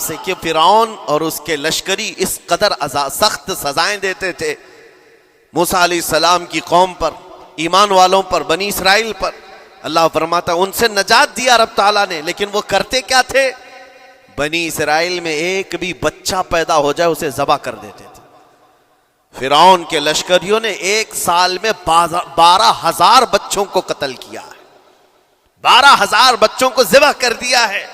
سے کہ فرعون اور اس کے لشکری اس قدر سخت سزائیں دیتے تھے موسیٰ علیہ السلام کی قوم پر، ایمان والوں پر، بنی اسرائیل پر۔ اللہ فرماتا ان سے نجات دیا رب تعالیٰ نے، لیکن وہ کرتے کیا تھے؟ بنی اسرائیل میں ایک بھی بچہ پیدا ہو جائے اسے ذبح کر دیتے تھے۔ فرعون کے لشکریوں نے ایک سال میں 12,000 بچوں کو قتل کیا ہے، 12,000 بچوں کو ذبح کر دیا ہے۔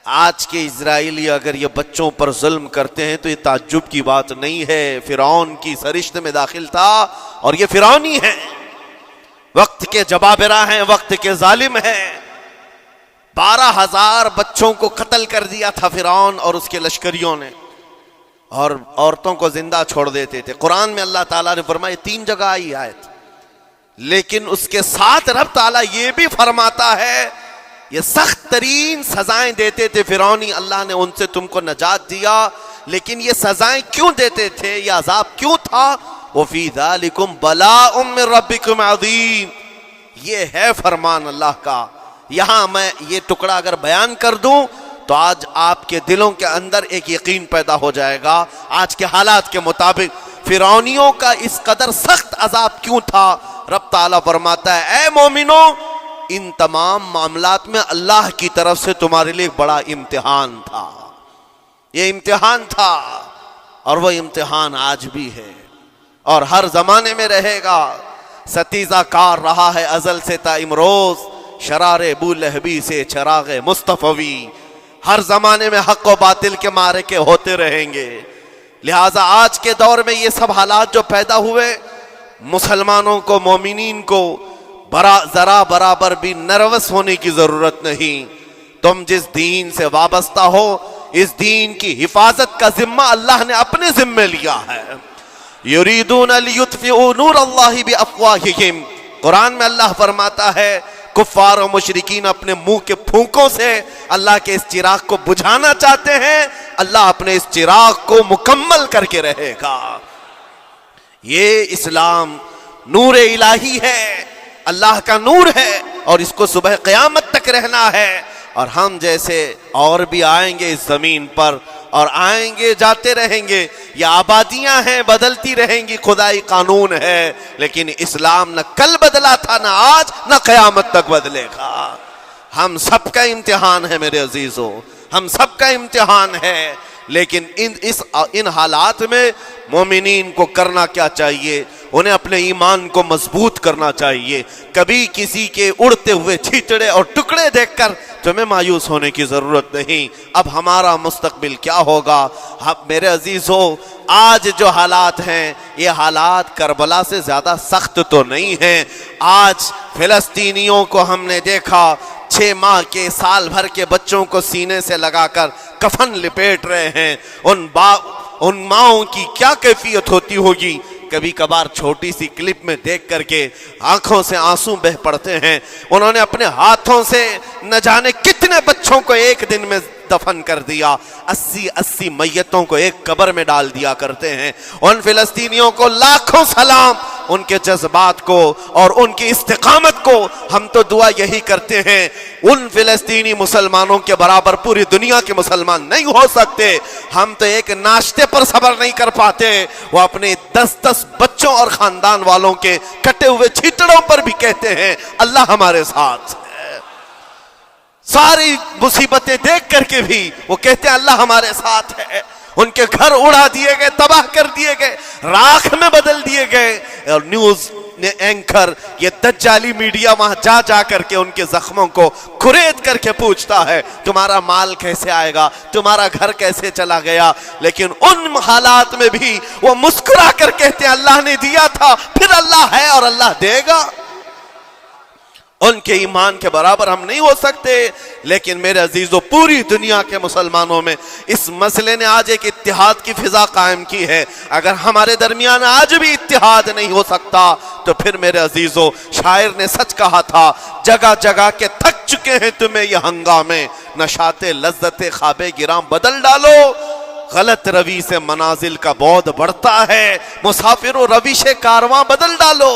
آج کے اسرائیلی اگر یہ بچوں پر ظلم کرتے ہیں تو یہ تعجب کی بات نہیں ہے، فرعون کی سرشت میں داخل تھا اور یہ فرعونی ہیں، وقت کے جبابرہ ہیں، وقت کے ظالم ہیں۔ 12,000 بچوں کو قتل کر دیا تھا فرعون اور اس کے لشکریوں نے، اور عورتوں کو زندہ چھوڑ دیتے تھے۔ قرآن میں اللہ تعالیٰ نے فرمایا 3 جگہ آئی آیت، لیکن اس کے ساتھ رب تعالیٰ یہ بھی فرماتا ہے یہ سخت ترین سزائیں دیتے تھے فرعونی، اللہ نے ان سے تم کو نجات دیا، لیکن یہ سزائیں کیوں دیتے تھے، یہ عذاب کیوں تھا؟ وَفِي ذَلِكُمْ بَلَاءٌ مِّن رَبِّكُمْ عَظِيمٌ، یہ ہے فرمان اللہ کا۔ یہاں میں یہ ٹکڑا اگر بیان کر دوں تو آج آپ کے دلوں کے اندر ایک یقین پیدا ہو جائے گا آج کے حالات کے مطابق فرعونیوں کا اس قدر سخت عذاب کیوں تھا۔ رب تعالیٰ فرماتا ہے اے مومنو، ان تمام معاملات میں اللہ کی طرف سے تمہارے لیے ایک بڑا امتحان تھا، یہ امتحان تھا، اور وہ امتحان آج بھی ہے اور ہر زمانے میں رہے گا۔ ستیزہ کار رہا ہے ازل سے تا امروز، شرار ابو لہبی سے چراغ مصطفی، ہر زمانے میں حق و باطل کے معرکے ہوتے رہیں گے۔ لہٰذا آج کے دور میں یہ سب حالات جو پیدا ہوئے، مسلمانوں کو، مومنین کو ذرا برابر بھی نروس ہونے کی ضرورت نہیں۔ تم جس دین سے وابستہ ہو، اس دین کی حفاظت کا ذمہ اللہ نے اپنے ذمے لیا ہے۔ یریدون لیطفئوا نور اللہ بافواہہم، قرآن میں اللہ فرماتا ہے کفار و مشرکین اپنے منہ کے پھونکوں سے اللہ کے اس چراغ کو بجھانا چاہتے ہیں، اللہ اپنے اس چراغ کو مکمل کر کے رہے گا۔ یہ اسلام نور الہی ہے، اللہ کا نور ہے، اور اس کو صبح قیامت تک رہنا ہے۔ اور ہم جیسے اور بھی آئیں گے اس زمین پر، اور آئیں گے جاتے رہیں گے، یہ آبادیاں ہیں بدلتی رہیں گی، خدائی قانون ہے، لیکن اسلام نہ کل بدلا تھا، نہ آج، نہ قیامت تک بدلے گا۔ ہم سب کا امتحان ہے میرے عزیزوں، ہم سب کا امتحان ہے، لیکن ان حالات میں مومنین کو کرنا کیا چاہیے؟ انہیں اپنے ایمان کو مضبوط کرنا چاہیے۔ کبھی کسی کے اڑتے ہوئے چھیٹڑے اور ٹکڑے دیکھ کر تمہیں مایوس ہونے کی ضرورت نہیں۔ اب ہمارا مستقبل کیا ہوگا؟ میرے عزیزو، آج جو حالات ہیں یہ حالات کربلا سے زیادہ سخت تو نہیں ہیں۔ آج فلسطینیوں کو ہم نے دیکھا 6 ماہ کے، سال بھر کے بچوں کو سینے سے لگا کر کفن لپیٹ رہے ہیں۔ ان ماؤں کی کیا کیفیت ہوتی ہوگی؟ کبھی کبھار چھوٹی سی کلپ میں دیکھ کر کے آنکھوں سے آنسو بہ پڑتے ہیں۔ انہوں نے اپنے ہاتھوں سے نہ جانے کتنے بچوں کو ایک دن میں دفن کر دیا، 80 میتوں کو ایک قبر میں ڈال دیا کرتے ہیں۔ ان فلسطینیوں کو لاکھوں سلام، ان کے جذبات کو اور ان کی استقامت کو ہم تو دعا یہی کرتے ہیں، ان فلسطینی مسلمانوں کے برابر پوری دنیا کے مسلمان نہیں ہو سکتے۔ ہم تو ایک ناشتے پر صبر نہیں کر پاتے، وہ اپنے 10 بچوں اور خاندان والوں کے کٹے ہوئے چھیٹڑوں پر بھی کہتے ہیں اللہ ہمارے ساتھ ہے۔ ساری مصیبتیں دیکھ کر کے بھی وہ کہتے ہیں اللہ ہمارے ساتھ ہے۔ ان کے گھر اڑا دیے گئے، تباہ کر دیے گئے، راکھ میں بدل دیے گئے، اور نیوز اینکر یہ دجالی میڈیا وہاں جا کر کے ان کے زخموں کو کھرید کر کے پوچھتا ہے تمہارا مال کیسے آئے گا، تمہارا گھر کیسے چلا گیا، لیکن ان حالات میں بھی وہ مسکرا کر کہتے ہیں اللہ نے دیا تھا، پھر اللہ ہے اور اللہ دے گا۔ ان کے ایمان کے برابر ہم نہیں ہو سکتے، لیکن میرے عزیزو پوری دنیا کے مسلمانوں میں اس مسئلے نے آج ایک اتحاد کی فضا قائم کی ہے۔ اگر ہمارے درمیان آج بھی اتحاد نہیں ہو سکتا تو پھر میرے عزیزو شاعر نے سچ کہا تھا، جگہ جگہ کے تھک چکے ہیں تمہیں یہ ہنگامے، نشاط لذت خواب گراں بدل ڈالو، غلط روی سے منازل کا بعد بڑھتا ہے، مسافر و روش کارواں بدل ڈالو۔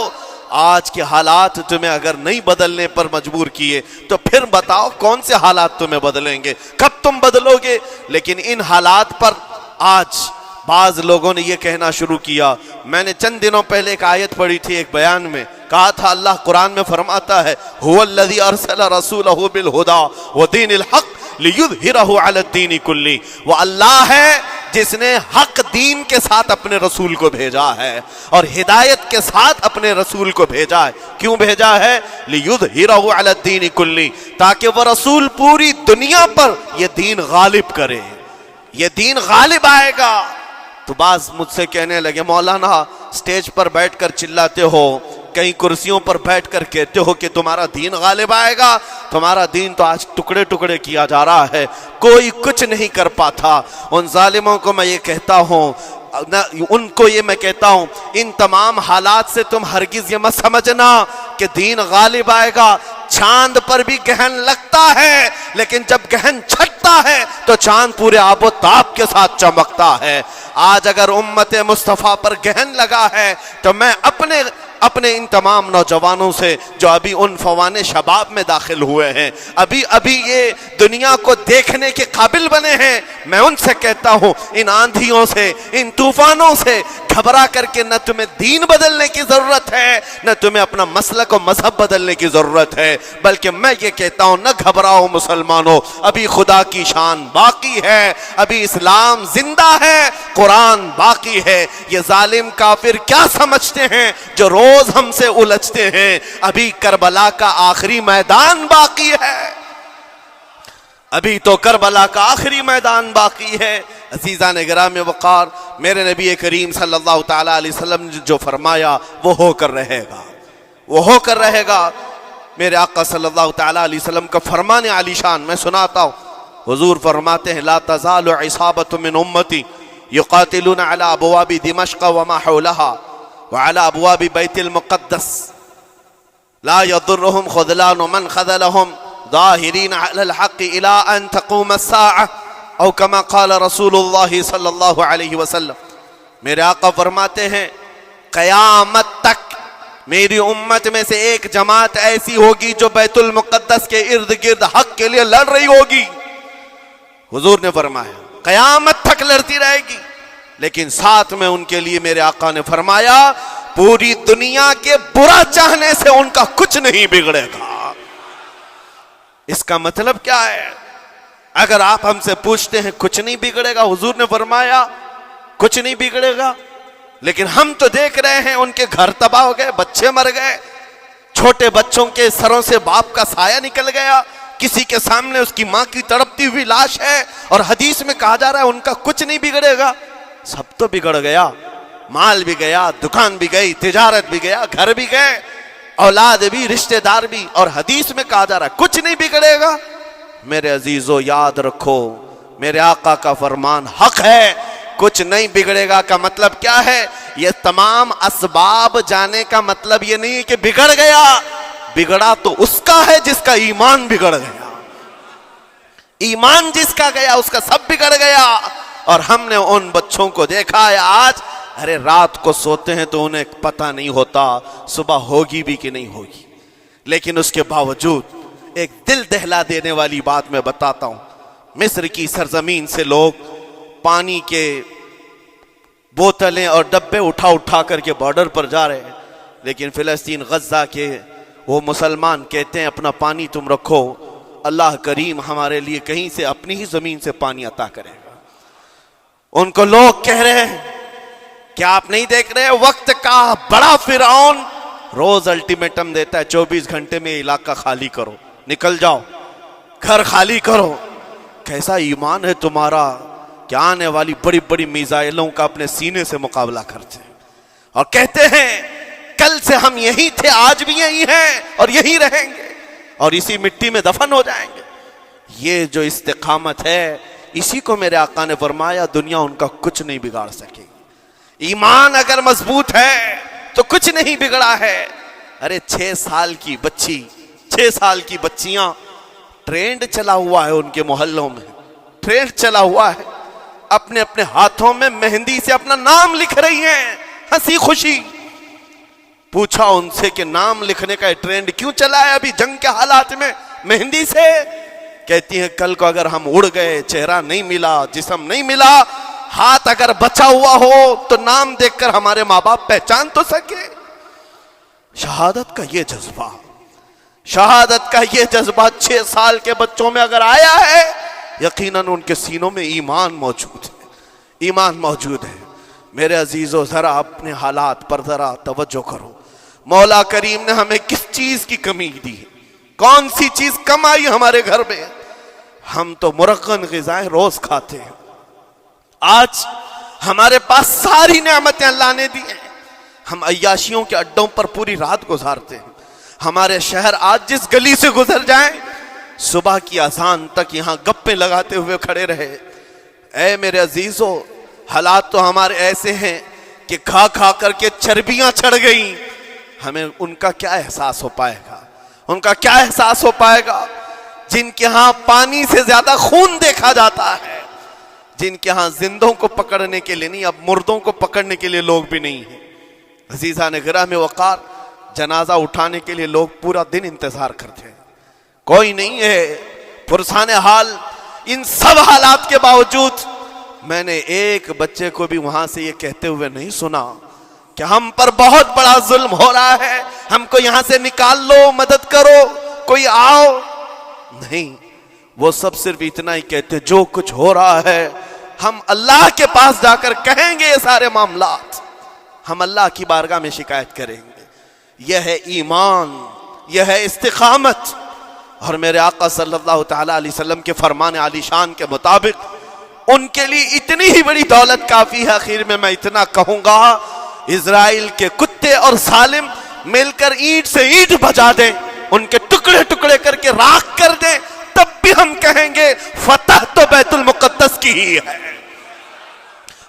آج کے حالات تمہیں اگر نہیں بدلنے پر مجبور کیے تو پھر بتاؤ کون سے حالات تمہیں بدلیں گے، کب تم بدلو گے؟ لیکن ان حالات پر آج بعض لوگوں نے یہ کہنا شروع کیا. میں نے چند دنوں پہلے ایک آیت پڑھی تھی، ایک بیان میں کہا تھا اللہ قرآن میں فرماتا ہے هو الذی ارسل رسولہ بالہدی ودین الحق لیظہرہ علی الدین کلہ. وہ اللہ ہے جس نے حق دین کے ساتھ اپنے رسول کو بھیجا ہے اور ہدایت کے ساتھ اپنے رسول کو بھیجا ہے. کیوں بھیجا ہے؟ لیظہرہ علی الدین کلہ، تاکہ وہ رسول پوری دنیا پر یہ دین غالب کرے. یہ دین غالب آئے گا. تو بعض مجھ سے کہنے لگے مولانا سٹیج پر بیٹھ کر چلاتے ہو، کئی کرسیوں پر بیٹھ کر کہتے ہو کہ تمہارا دین غالب آئے گا، تمہارا دین تو آج ٹکڑے ٹکڑے کیا جا رہا ہے، کوئی کچھ نہیں کر پاتا. ان ظالموں کو میں یہ کہتا ہوں، ان کو یہ میں کہتا ہوں، ان تمام حالات سے تم ہرگز یہ مت سمجھنا کہ دین غالب آئے گا. چاند پر بھی گہن لگتا ہے، لیکن جب گہن چھٹتا ہے تو چاند پورے آب و تاب کے ساتھ چمکتا ہے. آج اگر امت مصطفیٰ پر گہن لگا ہے تو میں اپنے ان تمام نوجوانوں سے جو ابھی ان فوان شباب میں داخل ہوئے ہیں، ابھی یہ دنیا کو دیکھنے کے قابل بنے ہیں، میں ان سے کہتا ہوں ان آندھیوں سے، ان طوفانوں سے گھبرا کر کے نہ تمہیں دین بدلنے کی ضرورت ہے، نہ تمہیں اپنا مسلک و مذہب بدلنے کی ضرورت ہے، بلکہ میں یہ کہتا ہوں نہ گھبراؤ مسلمانوں، ابھی خدا کی شان باقی ہے، ابھی اسلام زندہ ہے، قرآن باقی ہے. یہ ظالم کافر کیا سمجھتے ہیں جو روز ہم سے الجھتے ہیں؟ ابھی کربلا کا آخری میدان باقی ہے، ابھی تو کربلا کا آخری میدان باقی ہے. عزیزان گرام وقار، میرے نبی کریم صلی اللہ تعالی علیہ وسلم نے جو فرمایا وہ ہو کر رہے گا، وہ ہو کر رہے گا. میرے آقا صلی اللہ تعالی علیہ وسلم کا فرمان عالی شان میں سناتا ہوں. حضور فرماتے ہیں لا تزال عصابۃ من امتی یقاتلون علی ابواب دمشق وما حولها وعلى ابواب بیت المقدس لا يضرهم خذلان من خذلهم ظاہرین علی الحق الى ان تقوم الساعة او کما قال رسول اللہ صلی اللہ علیہ وسلم. میرے آقا فرماتے ہیں قیامت تک میری امت میں سے ایک جماعت ایسی ہوگی جو بیت المقدس کے ارد گرد حق کے لیے لڑ رہی ہوگی. حضور نے فرمایا قیامت تک لڑتی رہے گی، لیکن ساتھ میں ان کے لیے میرے آقا نے فرمایا پوری دنیا کے برا چاہنے سے ان کا کچھ نہیں بگڑے گا. اس کا مطلب کیا ہے؟ اگر آپ ہم سے پوچھتے ہیں کچھ نہیں بگڑے گا، حضور نے فرمایا کچھ نہیں بگڑے گا، لیکن ہم تو دیکھ رہے ہیں ان کے گھر تباہ ہو گئے، بچے مر گئے، چھوٹے بچوں کے سروں سے باپ کا سایہ نکل گیا، کسی کے سامنے اس کی ماں کی تڑپتی ہوئی لاش ہے، اور حدیث میں کہا جا رہا ہے ان کا کچھ نہیں بگڑے گا. سب تو بگڑ گیا، مال بھی گیا، دکان بھی گئی، تجارت بھی گیا، گھر بھی گئے، اولاد بھی، رشتہ دار بھی، اور حدیث میں کہا جا رہا ہے کچھ نہیں بگڑے گا. میرے عزیزو یاد رکھو میرے آقا کا فرمان حق ہے، کچھ نہیں بگڑے گا کا مطلب کیا ہے؟ یہ تمام اسباب جانے کا مطلب یہ نہیں کہ بگڑ گیا، بگڑا تو اس کا ہے جس کا ایمان بگڑ گیا. ایمان جس کا گیا اس کا سب بگڑ گیا. اور ہم نے ان بچوں کو دیکھا ہے آج، ارے رات کو سوتے ہیں تو انہیں پتہ نہیں ہوتا صبح ہوگی بھی کہ نہیں ہوگی، لیکن اس کے باوجود ایک دل دہلا دینے والی بات میں بتاتا ہوں. مصر کی سرزمین سے لوگ پانی کے بوتلیں اور ڈبے اٹھا کر کے بارڈر پر جا رہے ہیں، لیکن فلسطین غزہ کے وہ مسلمان کہتے ہیں اپنا پانی تم رکھو، اللہ کریم ہمارے لیے کہیں سے اپنی ہی زمین سے پانی عطا کرے گا. ان کو لوگ کہہ رہے ہیں کیا آپ نہیں دیکھ رہے وقت کا بڑا فرعون روز الٹیمیٹم دیتا ہے 24 گھنٹے میں علاقہ خالی کرو، نکل جاؤ، گھر خالی کرو. کیسا ایمان ہے تمہارا کہ آنے والی بڑی بڑی میزائلوں کا اپنے سینے سے مقابلہ کرتے ہیں اور کہتے ہیں کل سے ہم یہی تھے، آج بھی یہی ہیں اور یہی رہیں گے اور اسی مٹی میں دفن ہو جائیں گے. یہ جو استقامت ہے اسی کو میرے آقا نے فرمایا دنیا ان کا کچھ نہیں بگاڑ سکے گی. ایمان اگر مضبوط ہے تو کچھ نہیں بگڑا ہے. ارے 6 سال کی بچی، 6 سال کی بچیاں، ٹرینڈ چلا ہوا ہے ان کے محلوں میں، ٹرینڈ چلا ہوا ہے، اپنے اپنے ہاتھوں میں مہندی سے اپنا نام لکھ رہی ہیں، ہنسی خوشی. پوچھا ان سے کہ نام لکھنے کا ٹرینڈ کیوں چلا ہے ابھی جنگ کے حالات میں مہندی سے؟ کہتی ہیں کل کو اگر ہم اڑ گئے، چہرہ نہیں ملا، جسم نہیں ملا، ہاتھ اگر بچا ہوا ہو تو نام دیکھ کر ہمارے ماں باپ پہچان تو سکے۔ شہادت کا یہ جذبہ، شہادت کا یہ جذبہ 6 سال کے بچوں میں اگر آیا ہے، یقیناً ان کے سینوں میں ایمان موجود ہے، ایمان موجود ہے۔ میرے عزیزو، ذرا اپنے حالات پر ذرا توجہ کرو۔ مولا کریم نے ہمیں کس چیز کی کمی دی ہے؟ کون سی چیز کم آئی ہمارے گھر میں؟ ہم تو مرغن غذائیں روز کھاتے ہیں۔ آج ہمارے پاس ساری نعمتیں اللہ نے دی ہیں، ہم عیاشیوں کے اڈوں پر پوری رات گزارتے ہیں۔ ہمارے شہر آج جس گلی سے گزر جائیں، صبح کی اذان تک یہاں گپیں لگاتے ہوئے کھڑے رہے۔ اے میرے عزیزو، حالات تو ہمارے ایسے ہیں کہ کھا کھا کر کے چربیاں چڑھ گئیں۔ ہمیں ان کا کیا احساس ہو پائے گا؟ ان کا کیا احساس ہو پائے گا جن کے ہاں پانی سے زیادہ خون دیکھا جاتا ہے، جن کے ہاں زندوں کو پکڑنے کے لیے نہیں، اب مردوں کو پکڑنے کے لیے لوگ بھی نہیں ہیں۔ عزیزان گرامی وقار، جنازہ اٹھانے کے لیے لوگ پورا دن انتظار کرتے ہیں، کوئی نہیں ہے پرسان حال۔ ان سب حالات کے باوجود میں نے ایک بچے کو بھی وہاں سے یہ کہتے ہوئے نہیں سنا کہ ہم پر بہت بڑا ظلم ہو رہا ہے، ہم کو یہاں سے نکال لو، مدد کرو، کوئی آؤ۔ نہیں، وہ سب صرف اتنا ہی کہتے جو کچھ ہو رہا ہے ہم اللہ کے پاس جا کر کہیں گے، یہ سارے معاملات ہم اللہ کی بارگاہ میں شکایت کریں گے۔ یہ ہے ایمان، یہ ہے استقامت۔ اور میرے آقا صلی اللہ تعالی علیہ وسلم کے فرمان عالی شان کے مطابق ان کے لیے اتنی ہی بڑی دولت کافی ہے۔ آخر میں میں کہوں گا، اسرائیل کے کتے اور ظالم مل کر اینٹ سے اینٹ بجا دیں، ان کے ٹکڑے ٹکڑے کر کے راکھ کر دیں، تب بھی ہم کہیں گے فتح تو بیت المقدس کی ہی ہے،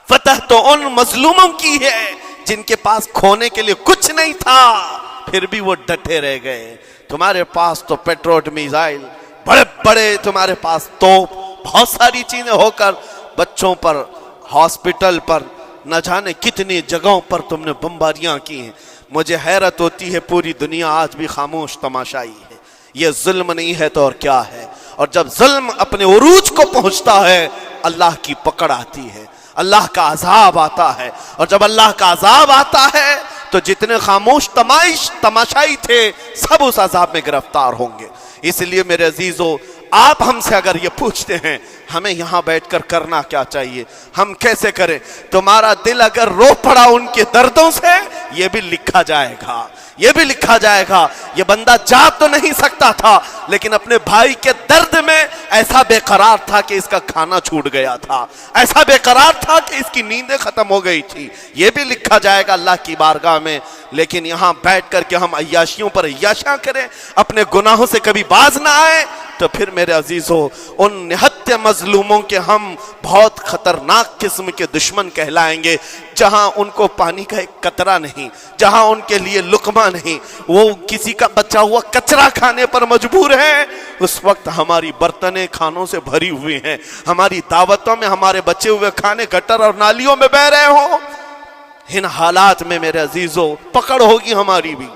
فتح تو ان مظلوموں کی ہے جن کے پاس کھونے کے لیے کچھ نہیں تھا، پھر بھی وہ ڈٹے رہ گئے۔ تمہارے پاس تو پیٹروٹ میزائل، بڑے بڑے تمہارے پاس توپ، بہت ساری چیزیں ہو کر بچوں پر، ہاسپٹل پر، نہ جانے کتنی جگہوں پر تم نے بمباریاں کی ہیں۔ مجھے حیرت ہوتی ہے، پوری دنیا آج بھی خاموش تماشائی ہے۔ یہ ظلم نہیں ہے تو اور کیا ہے؟ اور جب ظلم اپنے عروج کو پہنچتا ہے، اللہ کی پکڑ آتی ہے، اللہ کا عذاب آتا ہے، اور جب اللہ کا عذاب آتا ہے تو جتنے خاموش تماشائی تھے سب اس عذاب میں گرفتار ہوں گے۔ اس لیے میرے عزیزو، آپ ہم سے اگر یہ پوچھتے ہیں ہمیں یہاں بیٹھ کر کرنا کیا چاہیے، ہم کیسے کریں، تمہارا دل اگر رو پڑا ان کے دردوں سے، یہ بھی لکھا جائے گا، یہ بھی لکھا جائے گا۔ یہ بندہ جا تو نہیں سکتا تھا، لیکن اپنے بھائی کے درد میں ایسا بے قرار تھا کہ اس کا کھانا چھوٹ گیا تھا، ایسا بے قرار تھا کہ اس کی نیندیں ختم ہو گئی تھی۔ یہ بھی لکھا جائے گا اللہ کی بارگاہ میں۔ لیکن یہاں بیٹھ کر کے ہم عیاشیوں پر عیاشیاں کریں، اپنے گناہوں سے کبھی باز نہ آئے، تو پھر میرے عزیزو، ان نہتے مظلوموں کے ہم بہت خطرناک قسم کے دشمن کہلائیں گے، جہاں ان کو پانی کا ایک قطرہ نہیں، جہاں ان کے لیے لقمہ نہیں، وہ کسی کا بچا ہوا کچرا کھانے پر مجبور ہے۔ اس وقت ہماری برتنیں کھانوں سے بھری ہوئی ہیں، ہماری دعوتوں میں ہمارے بچے ہوئے کھانے گٹر اور نالیوں میں بہ رہے ہوں۔ ان حالات میں میرے عزیزو پکڑ ہوگی، ہماری بھی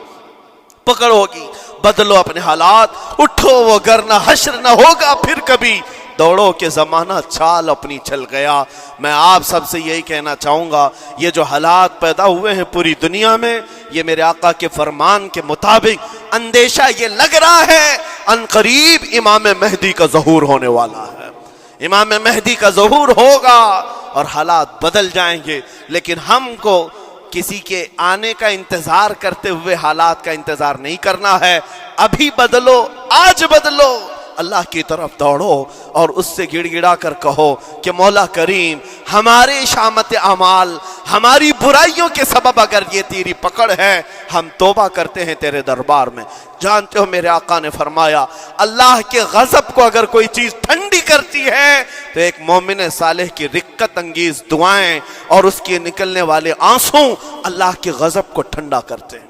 پکڑ ہوگی۔ بدلو اپنے حالات، اٹھو وگرنہ حشر نہ ہوگا پھر کبھی، دوڑو کہ زمانہ چال اپنی چل گیا۔ میں آپ سب سے یہی کہنا چاہوں گا، یہ جو حالات پیدا ہوئے ہیں پوری دنیا میں، یہ میرے آقا کے فرمان کے مطابق اندیشہ یہ لگ رہا ہے ان قریب امام مہدی کا ظہور ہونے والا ہے، امام مہدی کا ظہور ہوگا اور حالات بدل جائیں گے۔ لیکن ہم کو کسی کے آنے کا انتظار کرتے ہوئے حالات کا انتظار نہیں کرنا ہے۔ ابھی بدلو، آج بدلو، اللہ کی طرف دوڑو اور اس سے گڑ گڑا کر کہو کہ مولا کریم، ہمارے شامت اعمال، ہماری برائیوں کے سبب اگر یہ تیری پکڑ ہے، ہم توبہ کرتے ہیں تیرے دربار میں۔ جانتے ہو میرے آقا نے فرمایا، اللہ کے غضب کو اگر کوئی چیز ٹھنڈی کرتی ہے تو ایک مومن صالح کی رقت انگیز دعائیں اور اس کے نکلنے والے آنسوں اللہ کے غضب کو ٹھنڈا کرتے ہیں،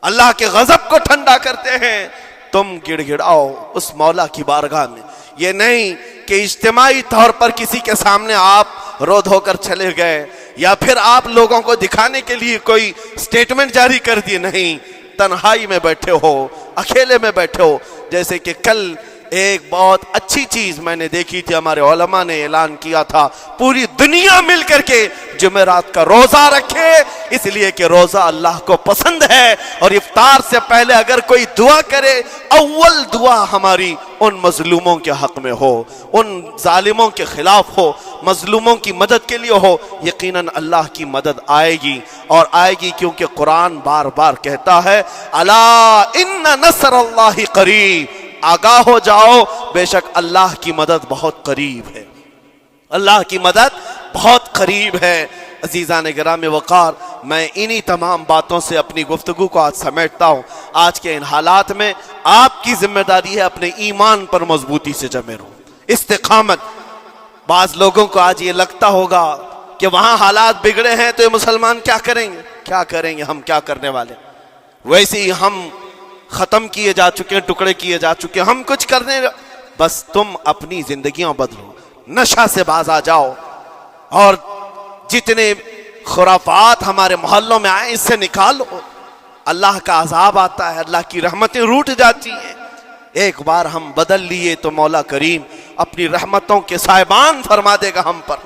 اللہ کے غضب کو ٹھنڈا کرتے ہیں۔ تم گڑ گڑاؤ اس مولا کی بارگاہ میں، یہ نہیں کہ اجتماعی طور پر کسی کے سامنے آپ رو دھو کر چلے گئے یا پھر آپ لوگوں کو دکھانے کے لیے کوئی سٹیٹمنٹ جاری کر دیے، نہیں، تنہائی میں بیٹھے ہو، اکیلے میں بیٹھے ہو. جیسے کہ کل ایک بہت اچھی چیز میں نے دیکھی تھی، ہمارے علماء نے اعلان کیا تھا پوری دنیا مل کر کے جمعرات کا روزہ رکھے، اس لیے کہ روزہ اللہ کو پسند ہے، اور افطار سے پہلے اگر کوئی دعا کرے، اول دعا ہماری ان مظلوموں کے حق میں ہو، ان ظالموں کے خلاف ہو، مظلوموں کی مدد کے لیے ہو، یقیناً اللہ کی مدد آئے گی، اور آئے گی کیونکہ قرآن بار بار کہتا ہے الا ان نصر اللہ قریب، آگاہ ہو جاؤ، بے شک اللہ کی مدد بہت قریب ہے، اللہ کی مدد بہت قریب ہے. عزیزان گرامی وقار، میں انہی تمام باتوں سے اپنی گفتگو کو آج سمیٹتا ہوں. آج کے ان حالات میں آپ کی ذمہ داری ہے اپنے ایمان پر مضبوطی سے جمے رہو، استقامت. بعض لوگوں کو آج یہ لگتا ہوگا کہ وہاں حالات بگڑے ہیں تو یہ مسلمان کیا کریں گے، کیا کریں گے، ہم کیا کرنے والے. ویسے ہی ہم ختم کیے جا چکے ہیں، ٹکڑے کیے جا چکے ہیں، ہم کچھ کرنے. بس تم اپنی زندگیاں بدلو، نشہ سے باز آ جاؤ، اور جتنے خرافات ہمارے محلوں میں آئے اس سے نکالو. اللہ کا عذاب آتا ہے، اللہ کی رحمتیں روٹ جاتی ہیں. ایک بار ہم بدل لیے تو مولا کریم اپنی رحمتوں کے سائبان فرما دے گا ہم پر.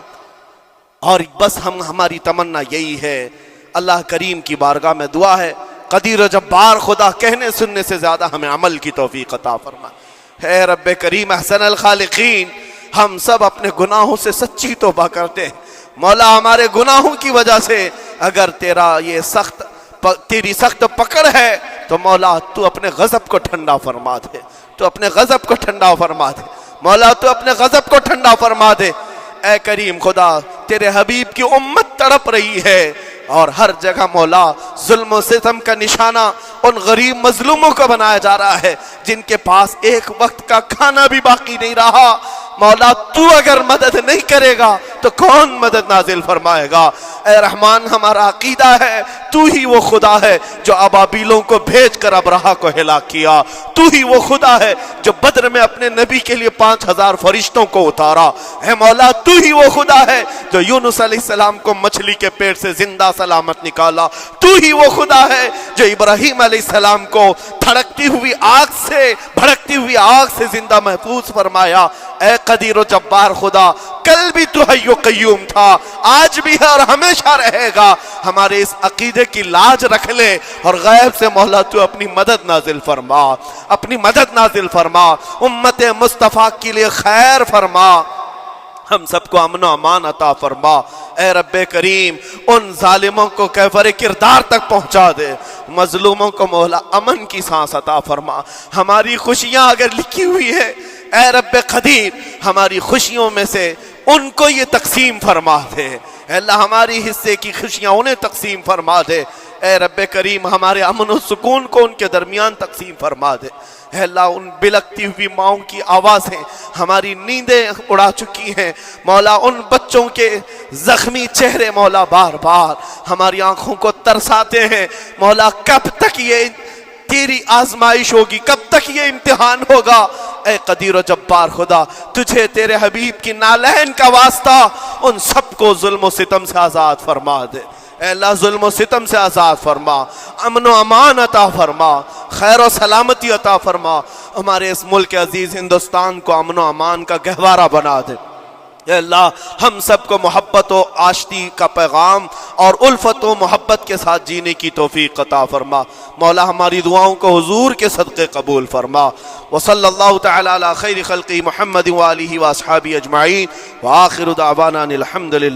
اور بس ہماری تمنا یہی ہے. اللہ کریم کی بارگاہ میں دعا ہے، قدیر و جبار خدا کہنے سننے سے زیادہ ہمیں عمل کی توفیق عطا فرما. اے رب کریم احسن الخالقین، ہم سب اپنے گناہوں سے سچی توبہ کرتے ہیں. مولا ہمارے گناہوں کی وجہ سے اگر تیری سخت پکڑ ہے تو مولا تو اپنے غضب کو ٹھنڈا فرما دے، تو اپنے غضب کو ٹھنڈا فرما دے. مولا تو اپنے غضب کو ٹھنڈا فرما دے. اے کریم خدا، تیرے حبیب کی امت تڑپ رہی ہے، اور ہر جگہ مولا ظلم و ستم کا نشانہ ان غریب مظلوموں کو بنایا جا رہا ہے جن کے پاس ایک وقت کا کھانا بھی باقی نہیں رہا. مولا تو اگر مدد نہیں کرے گا تو کون مدد نازل فرمائے گا. اے رحمان، ہمارا عقیدہ ہے تو ہی وہ خدا ہے جو ابابیلوں کو بھیج کر ابرہہ کو ہلاک کیا. تو ہی وہ خدا ہے جو بدر میں اپنے نبی کے لیے 5000 فرشتوں کو اتارا. اے مولا، تو ہی وہ خدا ہے جو یونس علیہ السلام کو مچھلی کے پیٹ سے زندہ سلامت نکالا. تو ہی وہ خدا ہے جو ابراہیم علیہ السلام کو دھڑکتی ہوئی آگ سے بھڑکتی ہوئی آگ سے زندہ محفوظ فرمایا. اے قدیر و جبار خدا، کل بھی تو حی و قیوم تھا، آج بھی ہے اور ہمیشہ رہے گا. ہمارے اس عقیدے کی لاج رکھ لے، اور غیب سے مولا تو اپنی مدد نازل فرما، اپنی مدد نازل فرما، امت مصطفیٰ کے لیے خیر فرما، ہم سب کو امن و امان عطا فرما. اے رب کریم، ان ظالموں کو کیفر کردار تک پہنچا دے، مظلوموں کو مولا امن کی سانس عطا فرما. ہماری خوشیاں اگر لکھی ہوئی ہے، اے رب قدیر، ہماری خوشیوں میں سے ان کو یہ تقسیم فرما دے. اے اللہ، ہماری حصے کی خوشیاں انہیں تقسیم فرما دے. اے رب کریم، ہمارے امن و سکون کو ان کے درمیان تقسیم فرما دے. اے اللہ، ان بلکتی ہوئی ماؤں کی آوازیں ہماری نیندیں اڑا چکی ہیں. مولا، ان بچوں کے زخمی چہرے مولا بار بار ہماری آنکھوں کو ترساتے ہیں. مولا، کب تک یہ تیری آزمائش ہوگی، کب تک یہ امتحان ہوگا. اے قدیر و جبار خدا، تجھے تیرے حبیب کی نالین کا واسطہ ان سب کو ظلم و ستم سے آزاد فرما دے. اے اللہ، ظلم و ستم سے آزاد فرما، امن و امان عطا فرما، خیر و سلامتی عطا فرما. ہمارے اس ملک عزیز ہندوستان کو امن و امان کا گہوارہ بنا دے. اے اللہ، ہم سب کو محبت و آشتی کا پیغام اور الفت و محبت کے ساتھ جینے کی توفیق عطا فرما. مولا، ہماری دعاؤں کو حضور کے صدقے قبول فرما. وصلی اللہ تعالی علی خیر خلقی محمد وآلہ واصحابہ اجمعین، وآخر دعوانا الحمدللہ.